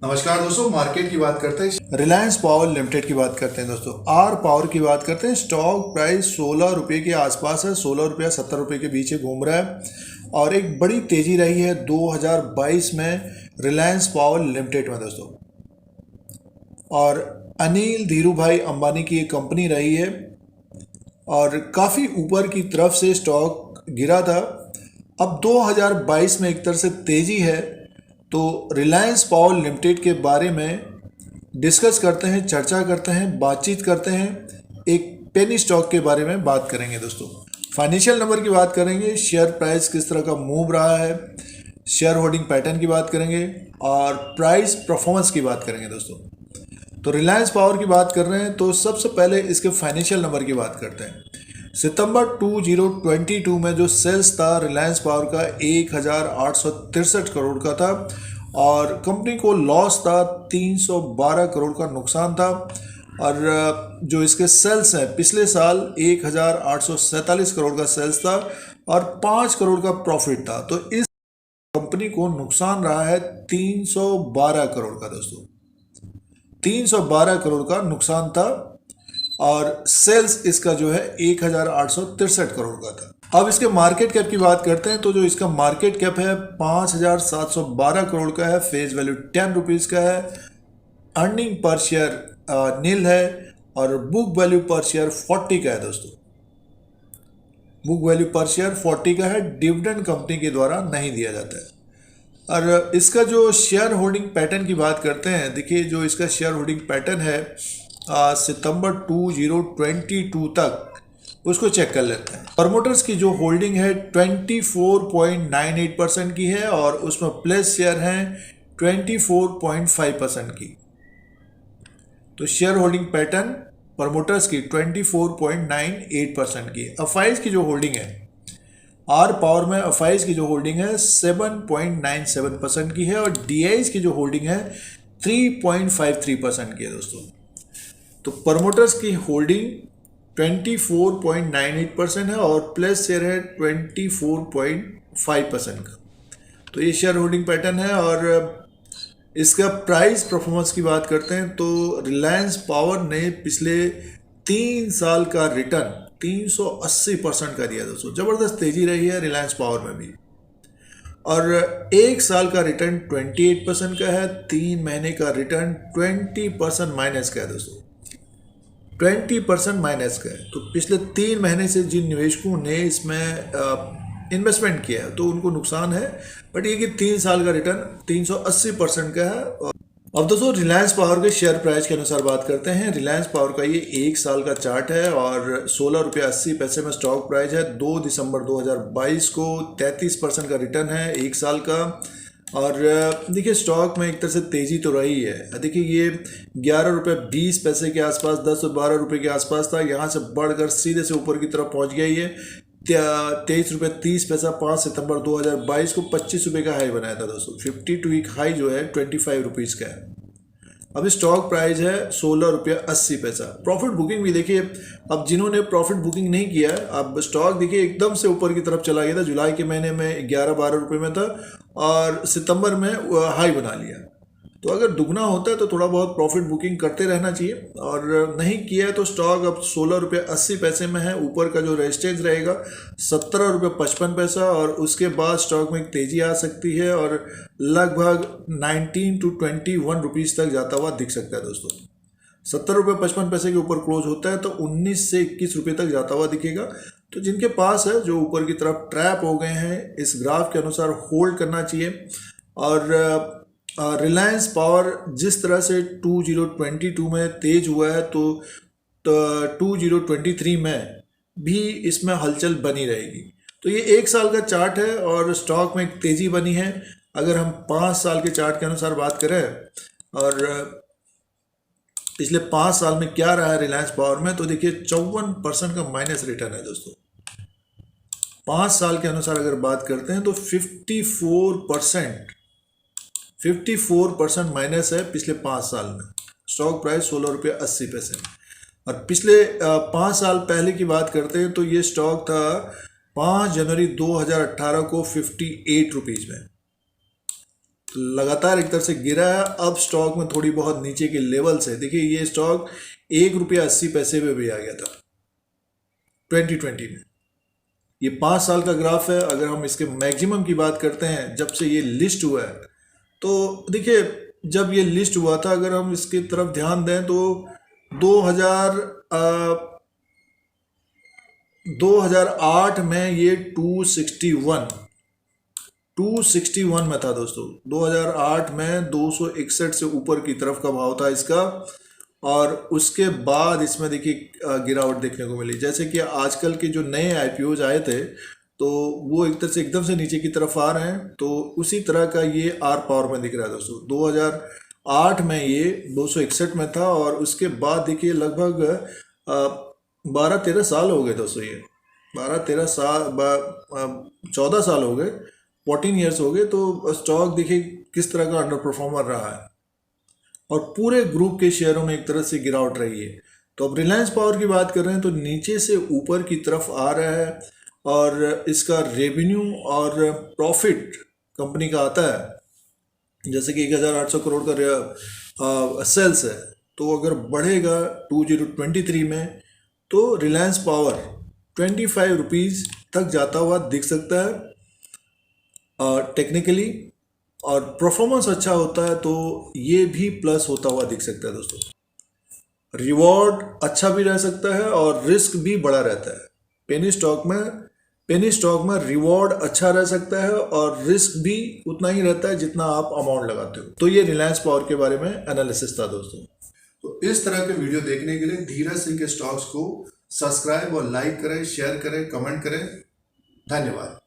नमस्कार दोस्तों, मार्केट की बात करते हैं। रिलायंस पावर लिमिटेड की बात करते हैं दोस्तों। आर पावर की बात करते हैं। स्टॉक प्राइस 16 रुपये के आसपास है, 16 रुपया 70 रुपये के बीच घूम रहा है और एक बड़ी तेजी रही है 2022 में रिलायंस पावर लिमिटेड में दोस्तों। और अनिल धीरू भाई अंबानी की एक कंपनी रही है और काफ़ी ऊपर की तरफ से स्टॉक गिरा था। अब 2022 में एक तरह से तेज़ी है, तो रिलायंस पावर लिमिटेड के बारे में डिस्कस करते हैं, चर्चा करते हैं, बातचीत करते हैं। एक पेनी स्टॉक के बारे में बात करेंगे दोस्तों। फाइनेंशियल नंबर की बात करेंगे, शेयर प्राइस किस तरह का मूव रहा है, शेयर होल्डिंग पैटर्न की बात करेंगे और प्राइस परफॉर्मेंस की बात करेंगे दोस्तों। तो रिलायंस पावर की बात कर रहे हैं तो सबसे पहले इसके फाइनेंशियल नंबर की बात करते हैं। सितंबर 2022 में जो सेल्स था रिलायंस पावर का 1863 करोड़ का था और कंपनी को लॉस था 312 करोड़ का नुकसान था। और जो इसके सेल्स हैं पिछले साल 1847 करोड़ का सेल्स था और 5 करोड़ का प्रॉफिट था। तो इस कंपनी को नुकसान रहा है 312 करोड़ का दोस्तों। 312 करोड़ का नुकसान था और सेल्स इसका जो है 1863 करोड़ का था। अब इसके मार्केट कैप की बात करते हैं तो जो इसका मार्केट कैप है 5712 करोड़ का है, फेस वैल्यू 10 रुपीज़ का है, अर्निंग पर शेयर नील है और बुक वैल्यू पर शेयर 40 का है दोस्तों। बुक वैल्यू पर शेयर 40 का है, डिविडेंड कंपनी के द्वारा नहीं दिया जाता है। और इसका जो शेयर होल्डिंग पैटर्न की बात करते हैं, देखिए जो इसका शेयर होल्डिंग पैटर्न है सितंबर 2022 तक उसको चेक कर लेते हैं। प्रमोटर्स की जो होल्डिंग है 24.98% की है और उसमें प्लेस शेयर हैं 24.5% की। तो शेयर होल्डिंग पैटर्न प्रमोटर्स की 24.98% की। अफाइज की जो होल्डिंग है आर पावर में, अफाइज की जो होल्डिंग है 7.97% की है और डीआईज की जो होल्डिंग है 3.53% की है दोस्तों। तो प्रमोटर्स की होल्डिंग 24.98% है और प्लस शेयर है 24.5% का। तो ये शेयर होल्डिंग पैटर्न है। और इसका प्राइस परफॉर्मेंस की बात करते हैं तो रिलायंस पावर ने पिछले 3 साल का रिटर्न 380% का दिया दोस्तों। ज़बरदस्त तेजी रही है रिलायंस पावर में भी। और 1 साल का रिटर्न 28% का है, 3 महीने का रिटर्न 20% माइनस का है दोस्तों। 20% माइनस का है। तो पिछले 3 महीने से जिन निवेशकों ने इसमें इन्वेस्टमेंट किया है तो उनको नुकसान है, बट ये कि 3 साल का रिटर्न 380% का है। अब दोस्तों रिलायंस पावर के शेयर प्राइस के अनुसार बात करते हैं। रिलायंस पावर का ये 1 साल का चार्ट है और 16 रुपये 80 पैसे में स्टॉक प्राइस है। 2 दिसंबर 2022 को 33% का रिटर्न है 1 साल का। और देखिए स्टॉक में एक तरह से तेज़ी तो रही है। देखिए ये 11 रुपये 20 पैसे के आसपास, 10 और 12 रुपये के आसपास था, यहाँ से बढ़कर सीधे से ऊपर की तरफ पहुँच गया ये 23 रुपये 30 पैसा 5 सितंबर 2022 को 25 रुपये का हाई बनाया था दोस्तों। 52 वीक हाई जो है 25 रुपीज़ का है। अभी स्टॉक प्राइस है 16 रुपये 80 पैसा। प्रॉफिट बुकिंग भी देखिए, अब जिन्होंने प्रॉफिट बुकिंग नहीं किया है, अब स्टॉक देखिए एकदम से ऊपर की तरफ चला गया था। जुलाई के महीने में 11-12 रुपये में था और सितंबर में हाई बना लिया। तो अगर दुगना होता है तो थोड़ा बहुत प्रॉफिट बुकिंग करते रहना चाहिए और नहीं किया है तो स्टॉक अब 16 रुपये 80 पैसे में है। ऊपर का जो रेजिस्टेंस रहेगा 17 रुपये 55 पैसा और उसके बाद स्टॉक में एक तेज़ी आ सकती है और लगभग 19 to 21 रुपीज़ तक जाता हुआ दिख सकता है दोस्तों। 70 रुपये 55 पैसे के ऊपर क्लोज होता है तो 19 से 21 रुपये तक जाता हुआ दिखेगा। तो जिनके पास है, जो ऊपर की तरफ ट्रैप हो गए हैं, इस ग्राफ के अनुसार होल्ड करना चाहिए। और रिलायंस पावर जिस तरह से 2022 में तेज हुआ है तो 2023 में भी इसमें हलचल बनी रहेगी। तो ये 1 साल का चार्ट है और स्टॉक में एक तेज़ी बनी है। अगर हम 5 साल के चार्ट के अनुसार बात करें और पिछले 5 साल में क्या रहा है रिलायंस पावर में, तो देखिए 54% का माइनस रिटर्न है दोस्तों। 5 साल के अनुसार अगर बात करते हैं तो 54% माइनस है पिछले 5 साल में। स्टॉक प्राइस 16 रुपये 80 पैसे। और पिछले 5 साल पहले की बात करते हैं तो ये स्टॉक था 5 जनवरी 2018 को 58 रुपीज़ में। लगातार एक तरह से गिरा है। अब स्टॉक में थोड़ी बहुत नीचे के लेवल से देखिए, ये स्टॉक ₹1.80 पे भी आ गया था 2020 में। ये 5 साल का ग्राफ है। अगर हम इसके मैक्सिमम की बात करते हैं जब से ये लिस्ट हुआ है, तो देखिए जब ये लिस्ट हुआ था, अगर हम इसकी तरफ ध्यान दें तो 2008 में ये 261 में था दोस्तों। 2008 में 261 से ऊपर की तरफ का भाव था इसका, और उसके बाद इसमें देखिए गिरावट देखने को मिली। जैसे कि आजकल के जो नए आईपीओज आए थे, तो वो एक तरह से एकदम से नीचे की तरफ आ रहे हैं, तो उसी तरह का ये आर पावर में दिख रहा है दोस्तों। 2008 में ये 261 में था, और उसके बाद देखिए लगभग 12-13 साल हो गए दोस्तों। ये 12-13 साल 14 साल हो गए, 14 ईयर्स हो गए। तो स्टॉक देखिए किस तरह का अंडर परफॉर्मर रहा है, और पूरे ग्रुप के शेयरों में एक तरह से गिरावट रही है। तो अब रिलायंस पावर की बात कर रहे हैं तो नीचे से ऊपर की तरफ आ रहा है, और इसका रेवेन्यू और प्रॉफिट कंपनी का आता है जैसे कि 1800 करोड़ का सेल्स है। तो अगर बढ़ेगा 2023 में, तो रिलायंस पावर 25 रुपीज़ तक जाता हुआ दिख सकता है टेक्निकली, और परफॉर्मेंस अच्छा होता है तो ये भी प्लस होता हुआ दिख सकता है दोस्तों। रिवॉर्ड अच्छा भी रह सकता है और रिस्क भी बड़ा रहता है। पेनी स्टॉक में रिवॉर्ड अच्छा रह सकता है और रिस्क भी उतना ही रहता है जितना आप अमाउंट लगाते हो। तो ये रिलायंस पावर के बारे में एनालिसिस था दोस्तों। तो इस तरह के वीडियो देखने के लिए धीरज सिंह के स्टॉक्स को सब्सक्राइब और लाइक करें, शेयर करें, कमेंट करें। धन्यवाद।